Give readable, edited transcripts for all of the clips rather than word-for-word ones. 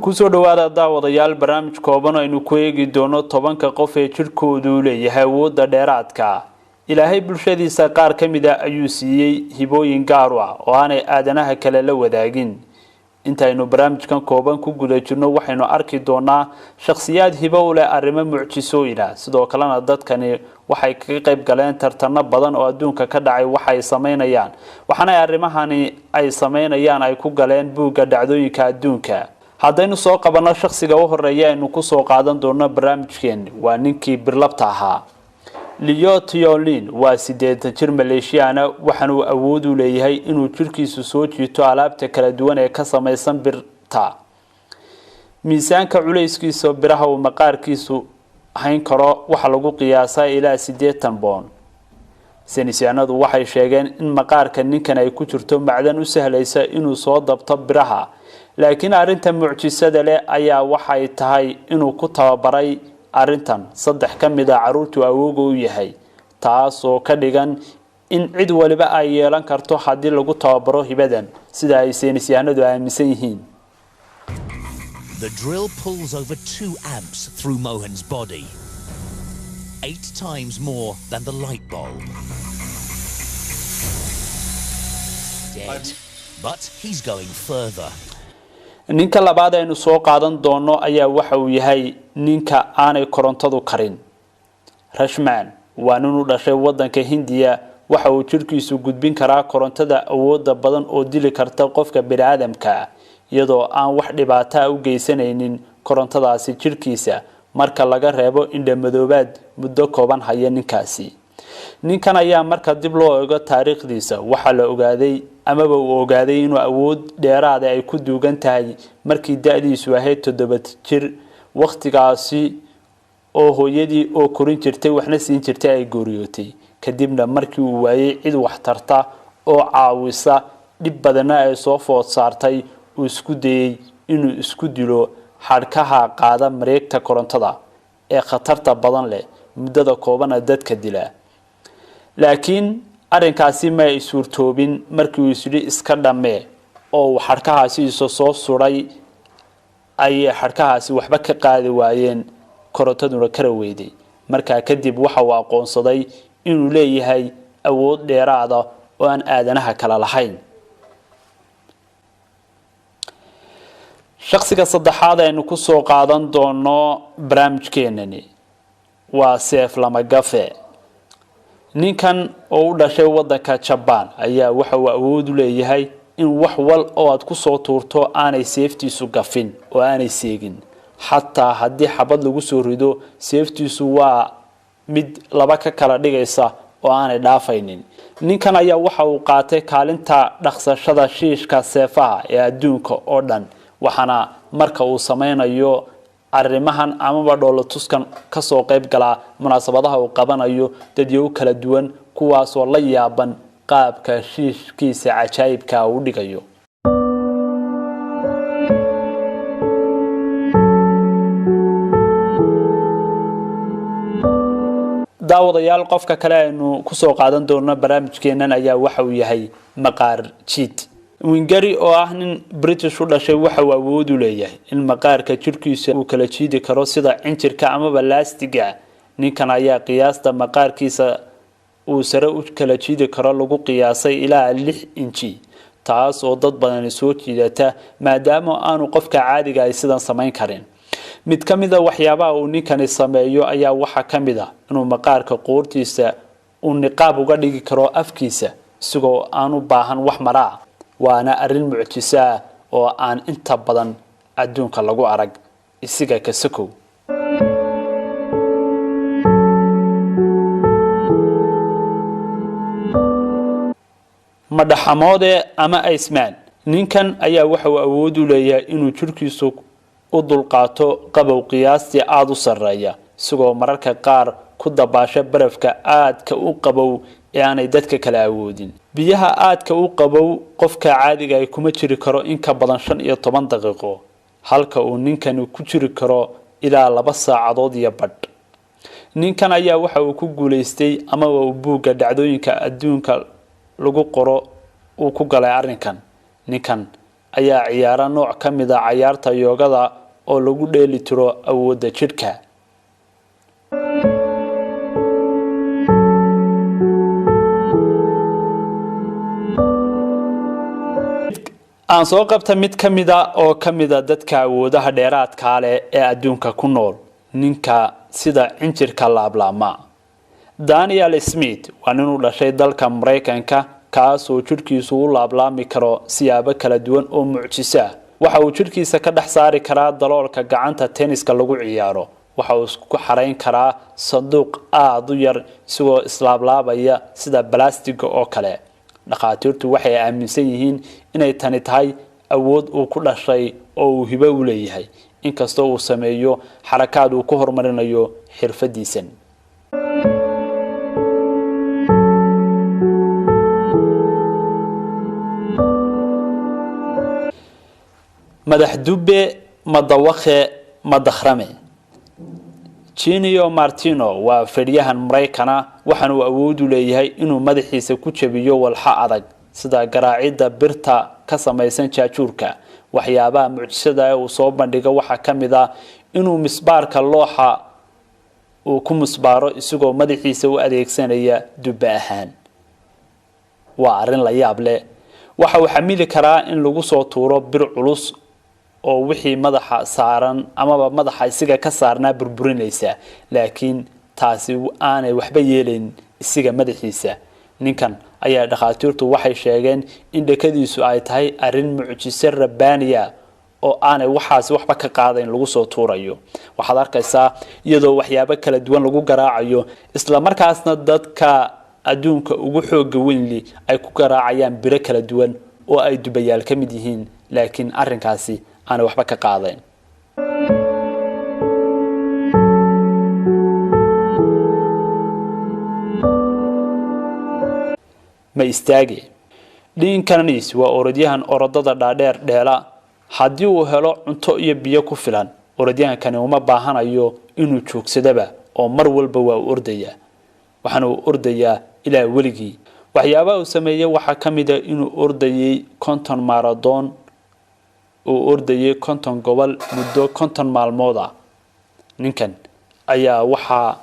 kusoo dhawaada daawadayaal barnaamij kooban aynu ku eegi doono 10 qof ee jirkoodu leeyahay awoodda dheeraadka ilaahay bulshadiisa qaar kamid ah ayuu siiyay hibooyin gaar ah oo aanay aadanaha kale la wadaagin intaynu barnaamijkan kooban ku guda jirno waxaynu arki doonaa shakhsiyaad hibo u leh arrimo mucjisooyin ah sidoo kalena dadkani waxay ka qayb galeen tartano badan oo adduunka ka dhacay waxay sameynayaan waxaana arrimahani ay sameynayaan ay ku galeen buugga dhacdooyinka adduunka haddaynu soo qabano shakhsiga u horeeya aynu ku soo qaadan doono barnaamijkeen waa ninkii birlabta ahaa Leo Tiolin waa 8 jir Maleeshiyaana waxaana uu awood u leeyahay inuu jirkiisu soo jiito alaabta kala duwan ee ka samaysan birta miisaanka culeyskiisa biraha uu maqaarkiisu hayn karo waxa lagu qiyaasaa ilaa 80 pound saynisyahanadu waxay sheegeen in maqaarka ninkan ay ku jirto macdan u sahlaysa inuu soo dabto biraha laakiin arinta mucjisada leh ayaa waxay tahay inuu ku tababaray arintan saddex kamid ah caruurtu awooga u yahay taas oo ka dhigan in cid waliba ay yeelan karto hadii lagu tababaro hibadan sida ay saynisyahanadu aaminsan yihiin. The drill pulls over 2 amps through Mohan's body, 8 times more than the light bulb. Dead, but he's going further. ninka labaad aynu soo qaadan doono ayaa waxa uu yahay ninka aanay korontadu karin Rashman waa nin u dhashay wadanka Hindiya waxa uu jirkiisu gudbin karaa korontada awood badan oo dili karta qofka bini'aadamka iyadoo aan wax dhibaato u geysanaynin korontadaasi jirkiisa marka laga reebo indhamadoobaad muddo kooban haya ninkaasi ninkan ayaa marka dib loo eego taariikhdiisa waxa la ogaaday amaba uu ogaaday inuu awood dheeraad ah ay ku duugan tahay markii da'diisu ahayd 7 jir waqtigaasi oo hooyadii oo korin jirtay waxna siin jirtay ay gooriyootay kadibna markii uu waayay cid wax tarta oo caawisa dib badan ay soo food saartay uu isku dayay inuu isku dilo xadhkaha qaada mareegta korontada ee khatarta badan leh muddada kooban dadka dila laakiin arrinkaasi ma ay suurtoobin markii uu isli iska dhamee oo xadhkahaasi soo suray ay xadhkahaasi waxba ka qaadi waayeen korontaduna kara weyday markaa kadib waxa uu aqoonsaday inuu leeyahay awood dheeraad ah oo aan aadanaha kala lahayn shakhsiga saddexaad aynu ku soo qaadan doono barnaamijkeenani waa Seif Lamagafe ninkan oo u dhashay wadanka Japan ayaa waxa uu awood u leeyahay in wax wal oo aad ku soo tuurto aanay seeftiisu gafin oo aanay seegin xataa haddii xabad lagu soo rido seeftiisu waa mid laba ka kala dhigaysa oo aanay dhaafaynin ninkan ayaa waxa uu qaatay kaalinta dhaqsashada shiishka seefaha ee adduunka oo dhan waxana marka uu sameynayo arrimahan amaba dhoolatuskan ka soo qayb gala munaasabadaha uu qabanayo dadyo kala duwan kuwaas oo la yaaban qaabka shiishkiisa cajaa'ibka uu dhigayo daawadayaal qofka kale aynu ku soo qaadan doono barnaamijkeenan ayaa waxa uu yahay maqaar jiid Wingari oo ah nin British u dhashay waxa uu awood u leeyahay in maqaarka jirkiisa uu kala jiidi karo sida cinjirka ama balaastiga ninkan ayaa qiyaasta maqaarkiisa uu sare u kala jiidi karo lagu qiyaasay ilaa 6 inji taas oo dad badan soo jiidata maadaama aanu qofka caadiga ah sidan sameyn karin mid kamid ah waxyaabaha uu ninkani sameeyo ayaa waxa kamid ah inuu maqaarka qoortiisa uu niqaab uga dhigi karo afkiisa isagoo aanu baahan wax maraa waana arrin mucjiso ah oo aan inta badan adduunka lagu arag isiga ka sakow madaxamoode ama Iceman ninkan ayaa waxa uu awood u leeyahay inuu jirkiisu u dulqaato qabow qiyaastii aad u sareeya isagoo mararka qaar ku dabaasha barafka aadka u qabow ee aanay dadka kala awoodin biyaha aadka u qabow qofka caadiga ah kuma jiri karo in ka badan 15 daqiiqo halka uu ninkan ku jiri karo ilaa 2 saacadood iyo badh ninkan ayaa waxa uu ku guuleystay ama uu buugga dhacdooyinka adduunka lagu qoro uu ku galay arrinkan ninkan ayaa ciyaara nooc ka mid ah ciyaarta yoogada oo lagu dheeli tiro awoodda jidhka. aan soo qabta mid ka mid ah oo ka mid ah dadka awoodaha dheeraadka leh ee adduunka ku nool, ninka sida injirka laablaama. Daniel Smith waa nin u dhashay dalka Mareykanka kaas oo jidhkiisu u laablaami karo siyaabo kala duwan oo mucjiso ah. waxa uu jidhkiisa ka dhex saari karaa daloolka gacanta tenniska lagu ciyaaro. waxa uu isku xareyn karaa sanduuq aad u yar isagoo islaablaabaya sida balastiga oo kale. dhaqaatiirtu waxay aaminsan yihiin inay tani tahay awood uu ku dhashay oo uu hibo u leeyahay, inkastoo uu sameeyo xarakaad uu ku horumarinayo xirfadiisan. madax dube madawakhe madakhrame. Chinio Martino waa fadhiyahan Mareykana waxaan uu awood u leeyahay inuu madaxiisa ku jabiyo walxa adag sida garaacida birta ka samaysan jaajuurka. waxyaabaha mucjisada ah uu soo bandhigo waxa kamid ah inuu misbaarka looxa uu ku misbaaro isagoo madaxiisa u adeegsanaya dubbe ahaan. waa arin la yaab leh. waxa uu xamili karaa in lagu soo tuuro bir culus oo wixii madaxa saaran amaba madaxa isaga ka saarnaa burburinaysa, laakiin taasi aanay waxba yeelin isaga madaxiisa. ninkan ayaa dhaqaatiirtu waxay sheegeen in dhakadiisu ay tahay arin mucjiso rabbaaniya oo aanay waxaas waxba ka qaadayn lagu soo tuurayo. waxaad arkaysaa iyadoo waxyaabo kala duwan lagu garaacayo, isla markaasna dadka adduunka ugu xoog weyn ay ku garaacayaan biro kala duwan oo ay dubayaal ka mid yihiin, laakiin arrinkaasi aan waxba ka qaadayn. ma istaagi. Dean Karnis waa orodyahan orodada dhaadheer dheela. haddii uu helo cunto iyo biyo ku filan, orodyahankani uma baahanayo inuu joogsadaba oo mar walba waa ordaya. waxaana uu ordayaa ilaa weligii. waxyaabaha uu sameeyay waxaa ka mid ah inuu ordayay 50 marathon uu ordayay 50 gobol muddo 50 maalmood ah. ninkan ayaa waxa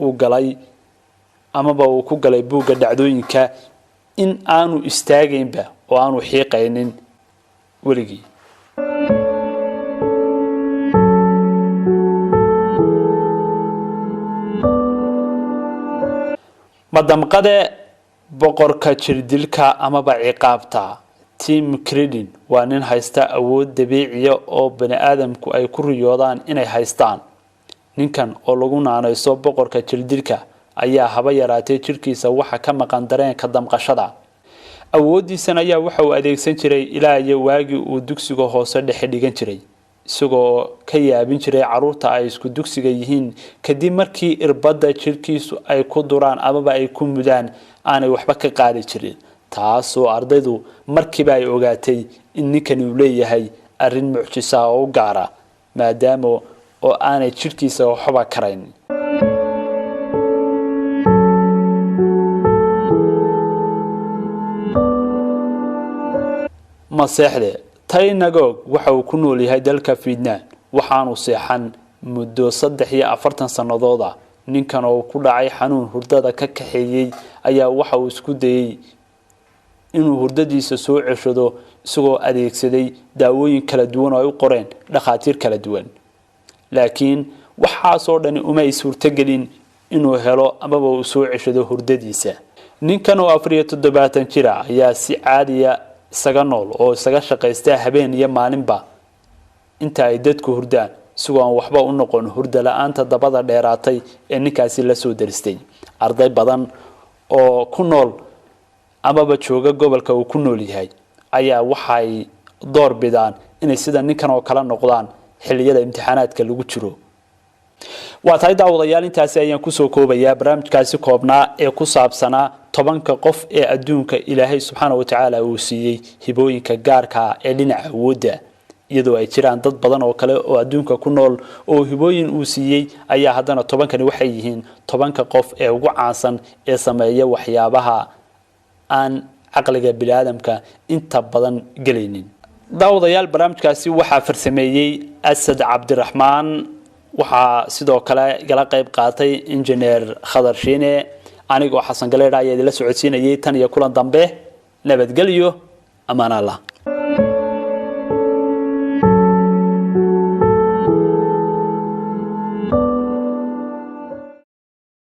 uu galay amaba uu ku galay buugga dhacdooyinka in aanu istaagaynba oo aanu xiiqaynin weligii. madamqade boqorka jirdilka amaba ciqaabta. Tim Credin waa nin haysta awood dabiici ah oo bani aadamku ay ku riyoodaan inay haystaan. ninkan oo lagu naanayso boqorka jirdilka ayaa haba yaraatay jirkiisa waxa ka maqan dareenka damqashada. awoodiisan ayaa waxa uu adeegsan jiray ilaa iyo waagii uu dugsiga hoose dhexe dhigan jiray, isagoo ka yaabin jiray caruurta ay isku dugsiga yihiin kadib markii irbadda jirkiisu ay ku duraan amaba ay ku mudaan aanay waxba ka qaadi jirin. taasoo ardaydu markiiba ay ogaatay in ninkani uu leeyahay arrin mucjiso ah oo gaara, maadaama oo aanay jirkiisa waxba karayn. maseexde Tainagog waxa uu ku nool yahay dalka Vietnam, waxaanu seexan muddo 43 sanadood ah. ninkan oo ku dhacay xanuun hurdada ka kaxeeyay ayaa waxa uu isku dayay inuu hurdadiisa soo ceshado isagoo adeegsaday daawooyin kala duwan oo ay u qoreen dhaqaatiir kala duwan, laakiin waxaasoo dhan uma ay suurtagelin inuu helo amaba uu soo ceshado hurdadiisa. ninkan oo 47 jir ah ayaa si caadi ah isaga nool oo isaga shaqaysta habeen iyo maalinba inta ay dadku hurdaan, isagoo aan waxba u noqon hurda la'aanta dabada dheeraatay ee ninkaasi la soo daristay. arday badan oo ku nool amaba jooga gobolka uu ku nool yahay ayaa waxay door bidaan inay sida ninkan oo kala noqdaan xilliyada imtixaanaadka lagu jiro. waa tahay daawadayaal, intaasi ayaan ku soo koobayaa barnaamijkaasi koobnaa ee ku saabsanaa 10 qof ee adduunka Ilaahay subxaanahu wa ta'aala uu siiyay hibooyinka gaarka ah ee dhinaca awoodda. iyadoo ay jiraan dad badan oo kale oo adduunka ku nool oo hibooyin uu siiyay, ayaa haddana 10kani waxay yihiin 10 qof ee ugu caansan ee sameeya waxyaabaha aan caqliga bini'aadamka inta badan galaynin. daawadayaal barnaamijkaasi waxaa farsameeyay Asad Cabdiraxmaan waxaa sidoo kale igala qayb qaatay injineer Khadar Shiine anigoo Xasan Galeedha ayaa idila socodsiinayay tan iyo kulan dambe nabadgelyo amaan Allah